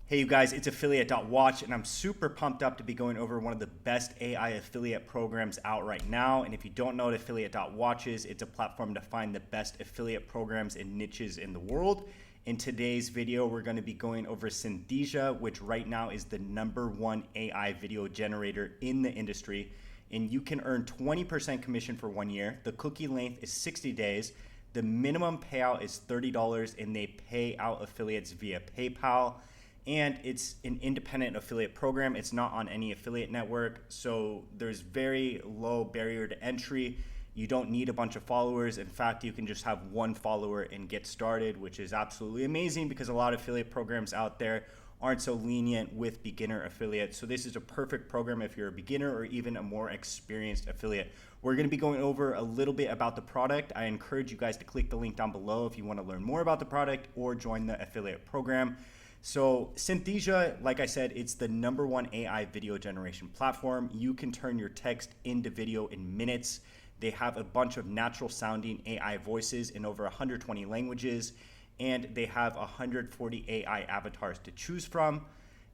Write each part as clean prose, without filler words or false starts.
Hey you guys, it's affiliate.watch and I'm super pumped up to be going over one of the best AI affiliate programs out right now. And if you don't know what affiliate.watch is, it's a platform to find the best affiliate programs and niches in the world. In today's video, we're going to be going over Synthesia, which right now is the #1 AI video generator in the industry. And you can earn 20% commission for 1 year. The cookie length is 60 days. The minimum payout is $30 and they pay out affiliates via PayPal. And it's an independent affiliate program. It's not on any affiliate network. So there's very low barrier to entry. You don't need a bunch of followers. In fact, you can just have one follower and get started, which is absolutely amazing because a lot of affiliate programs out there aren't so lenient with beginner affiliates. So this is a perfect program if you're a beginner or even a more experienced affiliate. We're going to be going over a little bit about the product. I encourage you guys to click the link down below if you want to learn more about the product or join the affiliate program. So Synthesia, like I said, it's the #1 AI video generation platform. You can turn your text into video in minutes. They have a bunch of natural sounding AI voices in over 120 languages, and they have 140 AI avatars to choose from.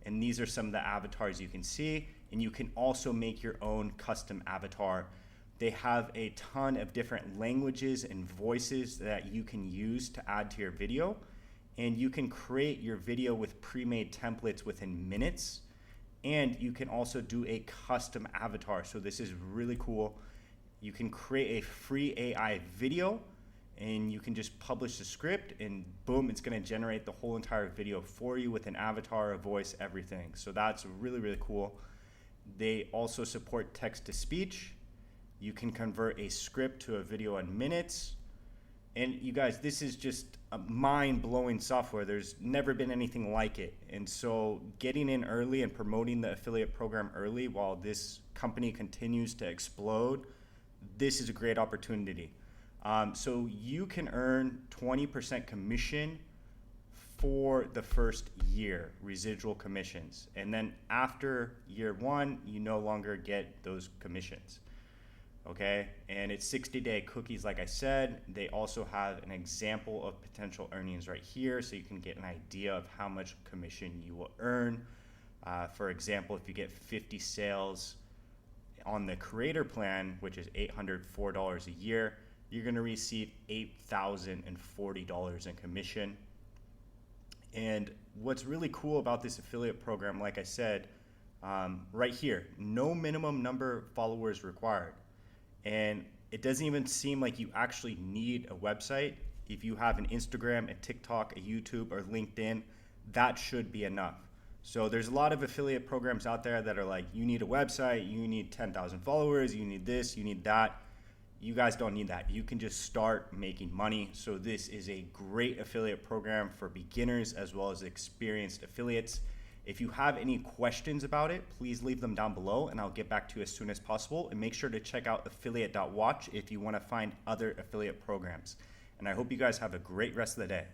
And these are some of the avatars you can see, and you can also make your own custom avatar. They have a ton of different languages and voices that you can use to add to your video. And you can create your video with pre-made templates within minutes. And you can also do a custom avatar. So this is really cool. You can create a free AI video and you can just publish the script and boom, it's gonna generate the whole entire video for you with an avatar, a voice, everything. So that's really, really cool. They also support text to speech. You can convert a script to a video in minutes. And you guys, this is just a mind-blowing software. There's never been anything like it. And so getting in early and promoting the affiliate program early while this company continues to explode, this is a great opportunity. So you can earn 20% commission for the first year, residual commissions. And then after year 1, you no longer get those commissions. Okay, and it's 60-day cookies, like I said. They also have an example of potential earnings right here, so you can get an idea of how much commission you will earn. For example, if you get 50 sales on the creator plan, which is $804 a year, you're going to receive $8,040 in commission. And what's really cool about this affiliate program, like I said, right here, no minimum number of followers required. And it doesn't even seem like you actually need a website. If you have an Instagram, a TikTok, a YouTube, or LinkedIn, that should be enough. So there's a lot of affiliate programs out there that are like, you need a website, you need 10,000 followers, you need this, you need that. You guys don't need that. You can just start making money. So this is a great affiliate program for beginners as well as experienced affiliates. If you have any questions about it, please leave them down below and I'll get back to you as soon as possible. And make sure to check out affiliate.watch if you want to find other affiliate programs. And I hope you guys have a great rest of the day.